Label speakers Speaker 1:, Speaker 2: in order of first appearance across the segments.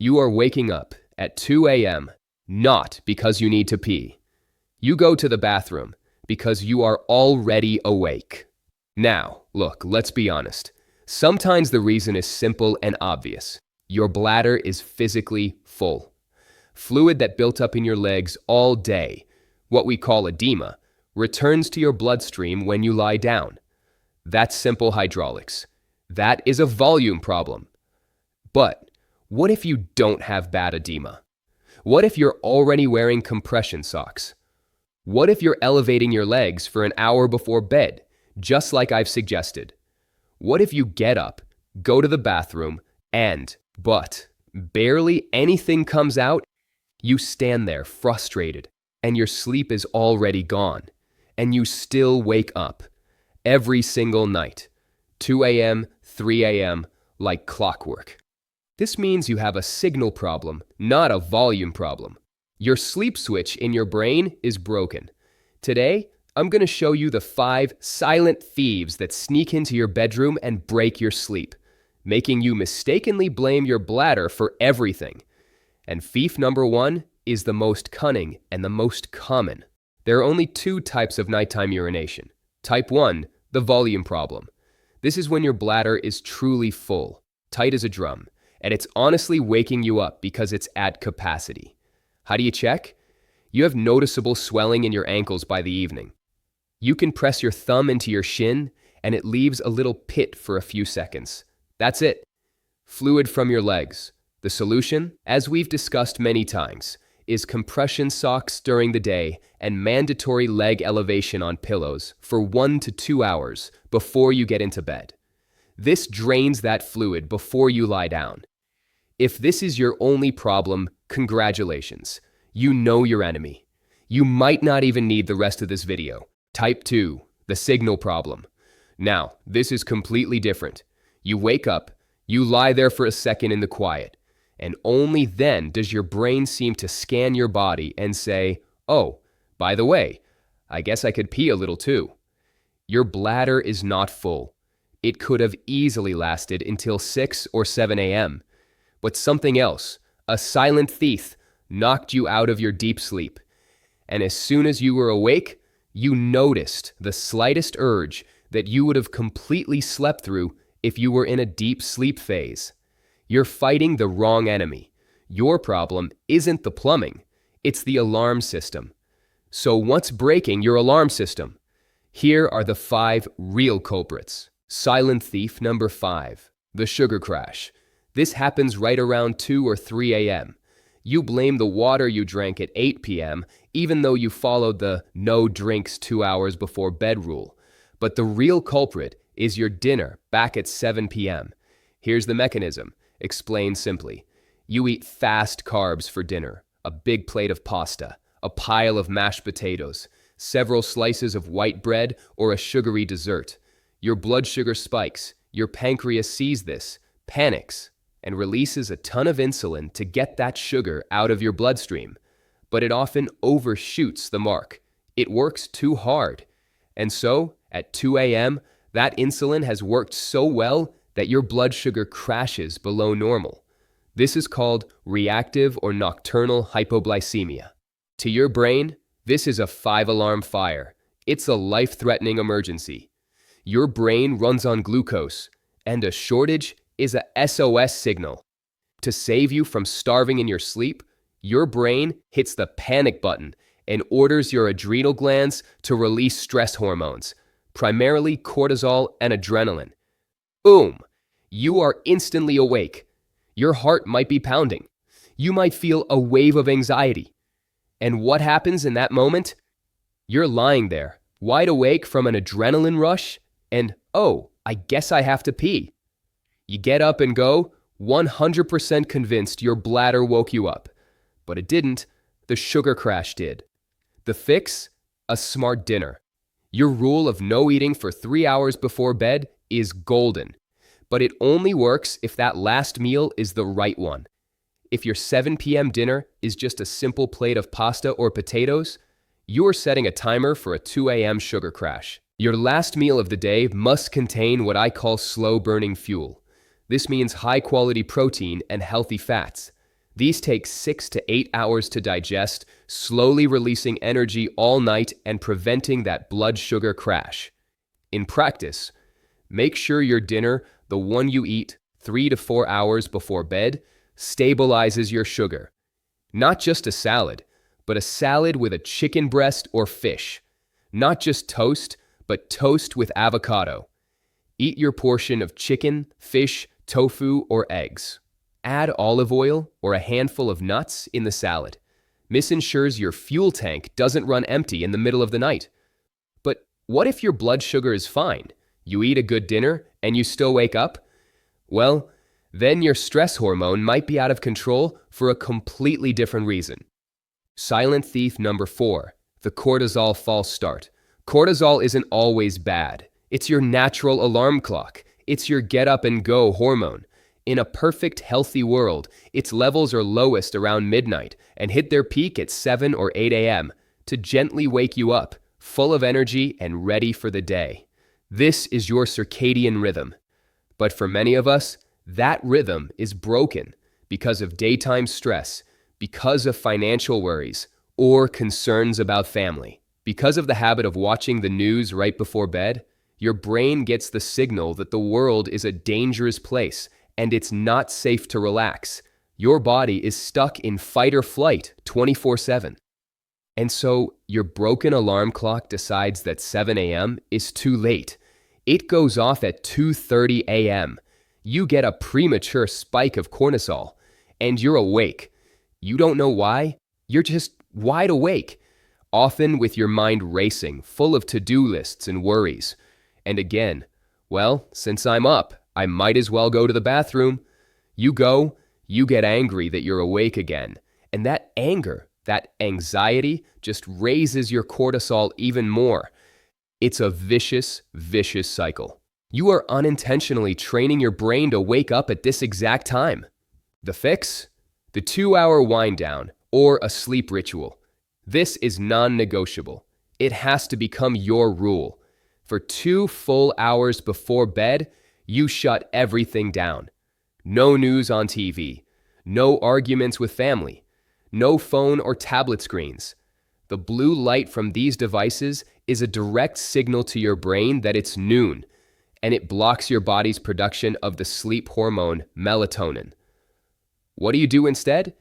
Speaker 1: You are waking up at 2 a.m. not because you need to pee. You go to the bathroom because you are already awake. Now, look, let's be honest. Sometimes the reason is simple and obvious. Your bladder is physically full. Fluid that built up in your legs all day, what we call edema, returns to your bloodstream when you lie down. That's simple hydraulics. That is a volume problem. But what if you don't have bad edema? What if you're already wearing compression socks? What if you're elevating your legs for an hour before bed, just like I've suggested? What if you get up, go to the bathroom, but barely anything comes out? You stand there frustrated, and your sleep is already gone, and you still wake up every single night, 2 a.m., 3 a.m., like clockwork. This means you have a signal problem, not a volume problem. Your sleep switch in your brain is broken. Today, I'm going to show you the 5 silent thieves that sneak into your bedroom and break your sleep, making you mistakenly blame your bladder for everything. And thief number 1 is the most cunning and the most common. There are only 2 types of nighttime urination. Type 1, the volume problem. This is when your bladder is truly full, tight as a drum, and it's honestly waking you up because it's at capacity. How do you check? You have noticeable swelling in your ankles by the evening. You can press your thumb into your shin, and it leaves a little pit for a few seconds. That's it. Fluid from your legs. The solution, as we've discussed many times, is compression socks during the day and mandatory leg elevation on pillows for 1 to 2 hours before you get into bed. This drains that fluid before you lie down. If this is your only problem, congratulations. You know your enemy. You might not even need the rest of this video. Type 2, the signal problem. Now, this is completely different. You wake up, you lie there for a second in the quiet, and only then does your brain seem to scan your body and say, oh, by the way, I guess I could pee a little too. Your bladder is not full. It could have easily lasted until 6 or 7 a.m. But something else, a silent thief, knocked you out of your deep sleep. And as soon as you were awake, you noticed the slightest urge that you would have completely slept through if you were in a deep sleep phase. You're fighting the wrong enemy. Your problem isn't the plumbing, it's the alarm system. So what's breaking your alarm system? Here are the 5 real culprits. Silent thief number 5, the sugar crash. This happens right around 2 or 3 a.m. You blame the water you drank at 8 p.m., even though you followed the no drinks 2 hours before bed rule. But the real culprit is your dinner back at 7 p.m. Here's the mechanism. Explained simply. You eat fast carbs for dinner, a big plate of pasta, a pile of mashed potatoes, several slices of white bread, or a sugary dessert. Your blood sugar spikes, your pancreas sees this, panics, and releases a ton of insulin to get that sugar out of your bloodstream. But it often overshoots the mark. It works too hard. And so, at 2 a.m., that insulin has worked so well that your blood sugar crashes below normal. This is called reactive or nocturnal hypoglycemia. To your brain, this is a 5-alarm fire. It's a life-threatening emergency. Your brain runs on glucose, and a shortage is a SOS signal. To save you from starving in your sleep, your brain hits the panic button and orders your adrenal glands to release stress hormones, primarily cortisol and adrenaline. Boom! You are instantly awake. Your heart might be pounding. You might feel a wave of anxiety. And what happens in that moment? You're lying there, wide awake from an adrenaline rush, and, oh, I guess I have to pee. You get up and go, 100% convinced your bladder woke you up. But it didn't. The sugar crash did. The fix? A smart dinner. Your rule of no eating for 3 hours before bed is golden. But it only works if that last meal is the right one. If your 7 p.m. dinner is just a simple plate of pasta or potatoes, you are setting a timer for a 2 a.m. sugar crash. Your last meal of the day must contain what I call slow-burning fuel. This means high-quality protein and healthy fats. These take 6 to 8 hours to digest, slowly releasing energy all night and preventing that blood sugar crash. In practice, make sure your dinner, the one you eat 3 to 4 hours before bed, stabilizes your sugar. Not just a salad, but a salad with a chicken breast or fish. Not just toast, but toast with avocado. Eat your portion of chicken, fish, tofu, or eggs. Add olive oil or a handful of nuts in the salad. This ensures your fuel tank doesn't run empty in the middle of the night. But what if your blood sugar is fine? You eat a good dinner and you still wake up? Well, then your stress hormone might be out of control for a completely different reason. Silent thief number 4, the cortisol false start. Cortisol isn't always bad. It's your natural alarm clock. It's your get up and go hormone. In a perfect, healthy world, its levels are lowest around midnight and hit their peak at 7 or 8 a.m. to gently wake you up, full of energy and ready for the day. This is your circadian rhythm. But for many of us, that rhythm is broken because of daytime stress, because of financial worries, or concerns about family. Because of the habit of watching the news right before bed, your brain gets the signal that the world is a dangerous place and it's not safe to relax. Your body is stuck in fight or flight 24/7. And so your broken alarm clock decides that 7 a.m. is too late. It goes off at 2:30 a.m. You get a premature spike of cortisol, and you're awake. You don't know why. You're just wide awake, often with your mind racing, full of to-do lists and worries. And again, well, since I'm up, I might as well go to the bathroom. You go, you get angry that you're awake again. And that anger, that anxiety just raises your cortisol even more. It's a vicious, vicious cycle. You are unintentionally training your brain to wake up at this exact time. The fix? The 2-hour wind down or a sleep ritual. This is non-negotiable. It has to become your rule. For 2 full hours before bed, you shut everything down. No news on TV. No arguments with family. No phone or tablet screens. The blue light from these devices is a direct signal to your brain that it's noon, and it blocks your body's production of the sleep hormone melatonin. What do you do instead?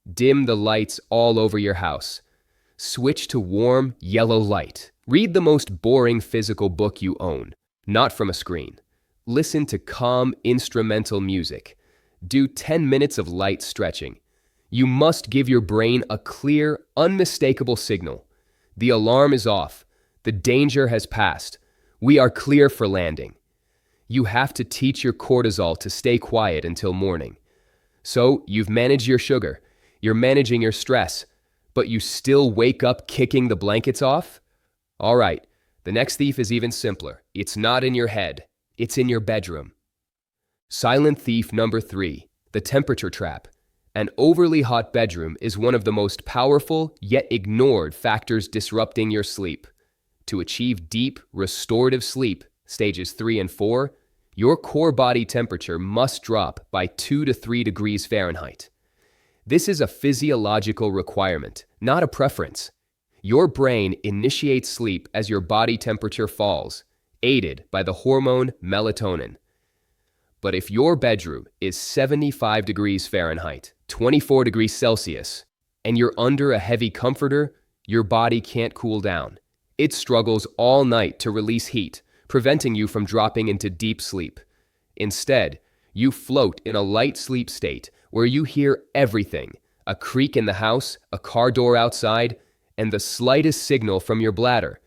Speaker 1: Dim the lights all over your house. Switch to warm, yellow light. Read the most boring physical book you own, not from a screen. Listen to calm, instrumental music. Do 10 minutes of light stretching. You must give your brain a clear, unmistakable signal. The alarm is off. The danger has passed. We are clear for landing. You have to teach your cortisol to stay quiet until morning. So you've managed your sugar. You're managing your stress. But you still wake up kicking the blankets off? All right, the next thief is even simpler. It's not in your head. It's in your bedroom. Silent thief number 3, the temperature trap. An overly hot bedroom is one of the most powerful yet ignored factors disrupting your sleep. To achieve deep, restorative sleep, stages 3 and 4, your core body temperature must drop by 2 to 3 degrees Fahrenheit. This is a physiological requirement, not a preference. Your brain initiates sleep as your body temperature falls, aided by the hormone melatonin. But if your bedroom is 75 degrees Fahrenheit, 24 degrees Celsius, and you're under a heavy comforter, your body can't cool down. It struggles all night to release heat, preventing you from dropping into deep sleep. Instead, you float in a light sleep state where you hear everything, a creak in the house, a car door outside, and the slightest signal from your bladder,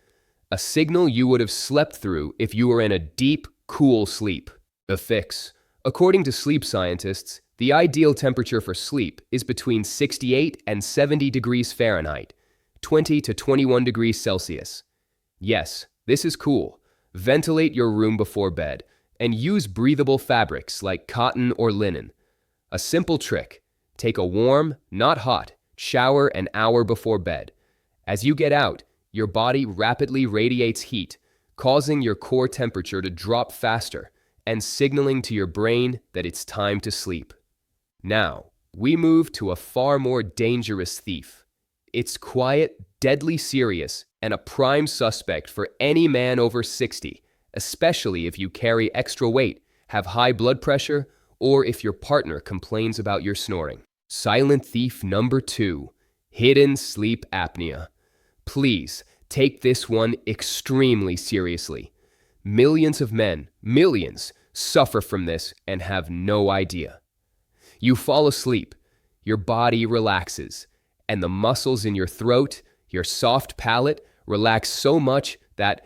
Speaker 1: a signal you would have slept through if you were in a deep, cool sleep. The fix. According to sleep scientists, the ideal temperature for sleep is between 68 and 70 degrees Fahrenheit, 20 to 21 degrees Celsius. Yes, this is cool. Ventilate your room before bed and use breathable fabrics like cotton or linen. A simple trick: take a warm, not hot, shower an hour before bed. As you get out, your body rapidly radiates heat, causing your core temperature to drop faster and signaling to your brain that it's time to sleep. Now, we move to a far more dangerous thief. It's quiet, deadly serious, and a prime suspect for any man over 60, especially if you carry extra weight, have high blood pressure, or if your partner complains about your snoring. Silent thief number 2, hidden sleep apnea. Please take this one extremely seriously. Millions of men, millions, suffer from this and have no idea. You fall asleep, your body relaxes, and the muscles in your throat, your soft palate, relax so much that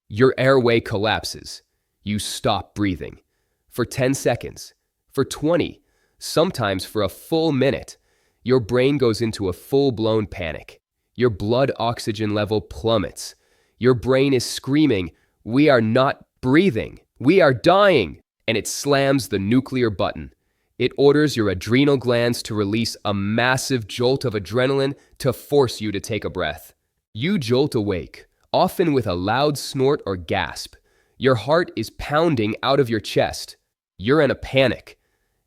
Speaker 1: your airway collapses. You stop breathing. For 10 seconds, for 20, sometimes for a full minute, your brain goes into a full-blown panic. Your blood oxygen level plummets. Your brain is screaming, "We are not breathing. We are dying." And it slams the nuclear button. It orders your adrenal glands to release a massive jolt of adrenaline to force you to take a breath. You jolt awake, often with a loud snort or gasp. Your heart is pounding out of your chest. You're in a panic.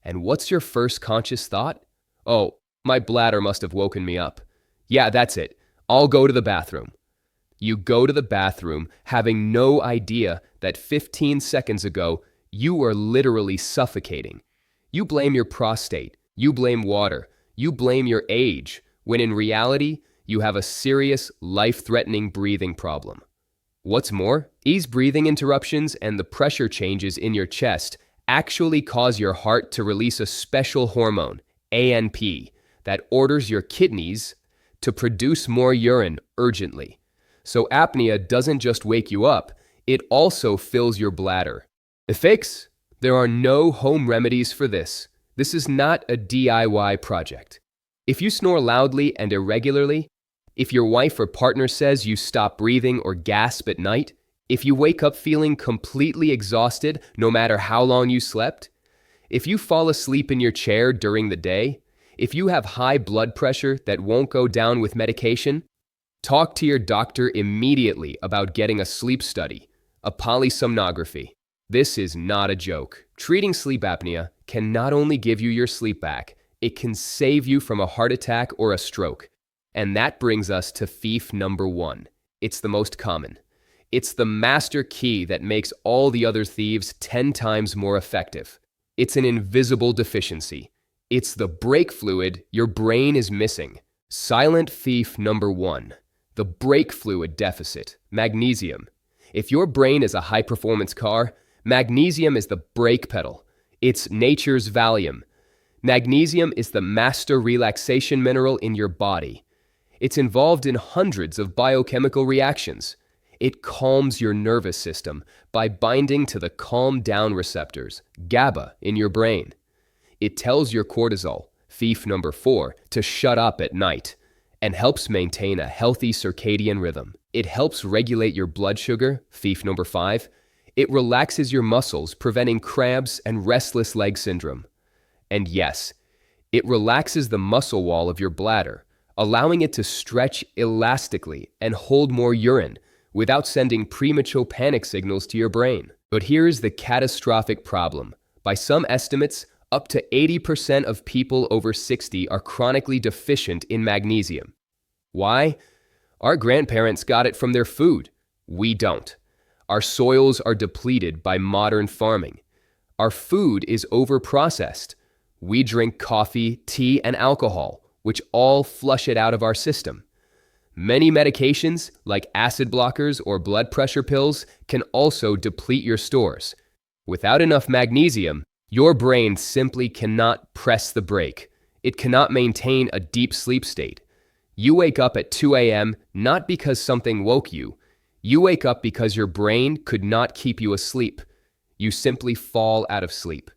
Speaker 1: And what's your first conscious thought? Oh, my bladder must have woken me up. Yeah, that's it. I'll go to the bathroom. You go to the bathroom having no idea that 15 seconds ago you were literally suffocating. You blame your prostate, you blame water, you blame your age, when in reality, you have a serious, life-threatening breathing problem. What's more, these breathing interruptions and the pressure changes in your chest actually cause your heart to release a special hormone, ANP, that orders your kidneys to produce more urine urgently. So apnea doesn't just wake you up, it also fills your bladder. The fix? There are no home remedies for this. This is not a DIY project. If you snore loudly and irregularly, if your wife or partner says you stop breathing or gasp at night, if you wake up feeling completely exhausted no matter how long you slept, if you fall asleep in your chair during the day, if you have high blood pressure that won't go down with medication, talk to your doctor immediately about getting a sleep study, a polysomnography. This is not a joke. Treating sleep apnea can not only give you your sleep back, it can save you from a heart attack or a stroke. And that brings us to thief number 1. It's the most common. It's the master key that makes all the other thieves 10 times more effective. It's an invisible deficiency. It's the brake fluid your brain is missing. Silent thief number 1. The brake fluid deficit, magnesium. If your brain is a high-performance car, magnesium is the brake pedal. It's nature's Valium. Magnesium is the master relaxation mineral in your body. It's involved in hundreds of biochemical reactions. It calms your nervous system by binding to the calm down receptors, GABA, in your brain. It tells your cortisol, thief number 4, to shut up at night and helps maintain a healthy circadian rhythm. It helps regulate your blood sugar, thief number 5. It relaxes your muscles, preventing cramps and restless leg syndrome. And yes, it relaxes the muscle wall of your bladder, allowing it to stretch elastically and hold more urine without sending premature panic signals to your brain. But here's the catastrophic problem. By some estimates, up to 80% of people over 60 are chronically deficient in magnesium. Why? Our grandparents got it from their food. We don't. Our soils are depleted by modern farming. Our food is overprocessed. We drink coffee, tea, and alcohol, which all flush it out of our system. Many medications, like acid blockers or blood pressure pills, can also deplete your stores. Without enough magnesium, your brain simply cannot press the brake. It cannot maintain a deep sleep state. You wake up at 2 a.m. not because something woke you. You wake up because your brain could not keep you asleep. You simply fall out of sleep.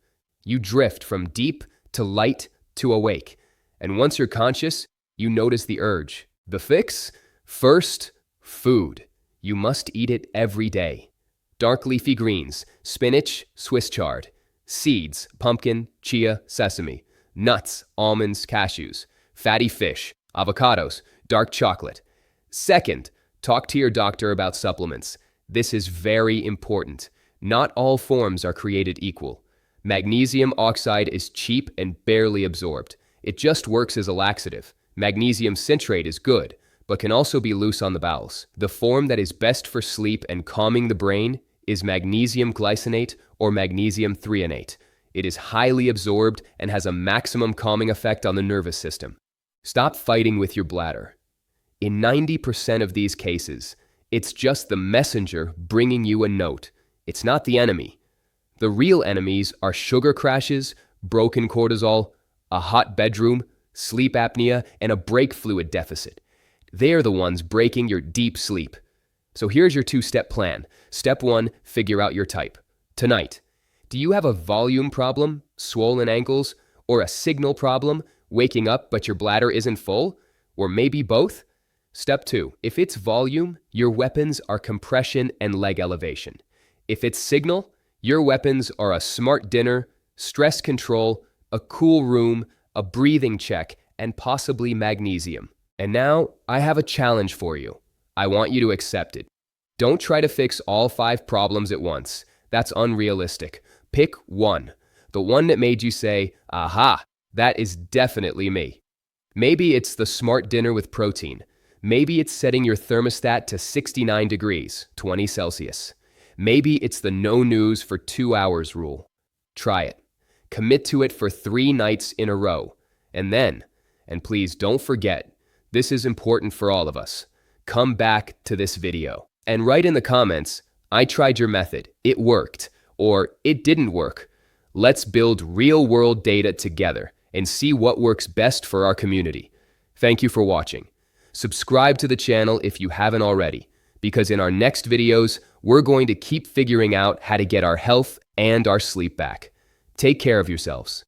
Speaker 1: You drift from deep to light to awake. And once you're conscious, you notice the urge. The fix? First, food. You must eat it every day. Dark leafy greens, spinach, Swiss chard, seeds, pumpkin, chia, sesame, nuts, almonds, cashews, fatty fish, avocados, dark chocolate. Second, talk to your doctor about supplements. This is very important. Not all forms are created equal. Magnesium oxide is cheap and barely absorbed. It just works as a laxative. Magnesium citrate is good, but can also be loose on the bowels. The form that is best for sleep and calming the brain is magnesium glycinate or magnesium threonate. It is highly absorbed and has a maximum calming effect on the nervous system. Stop fighting with your bladder. In 90% of these cases, it's just the messenger bringing you a note. It's not the enemy. The real enemies are sugar crashes, broken cortisol, a hot bedroom, sleep apnea, and a brake fluid deficit. They're the ones breaking your deep sleep. So here's your two-step plan. Step 1, figure out your type. Tonight, do you have a volume problem, swollen ankles, or a signal problem, waking up but your bladder isn't full? Or maybe both? Step 2, if it's volume, your weapons are compression and leg elevation. If it's signal, your weapons are a smart dinner, stress control, a cool room, a breathing check, and possibly magnesium. And now, I have a challenge for you. I want you to accept it. Don't try to fix all 5 problems at once. That's unrealistic. Pick one. The one that made you say, aha, that is definitely me. Maybe it's the smart dinner with protein. Maybe it's setting your thermostat to 69 degrees, 20 Celsius. Maybe it's the no news for 2 hours rule. Try it. Commit to it for 3 nights in a row. And then, and please don't forget, this is important for all of us, come back to this video and write in the comments, I tried your method, it worked, or it didn't work. Let's build real-world data together and see what works best for our community. Thank you for watching. Subscribe to the channel if you haven't already, because in our next videos, we're going to keep figuring out how to get our health and our sleep back. Take care of yourselves.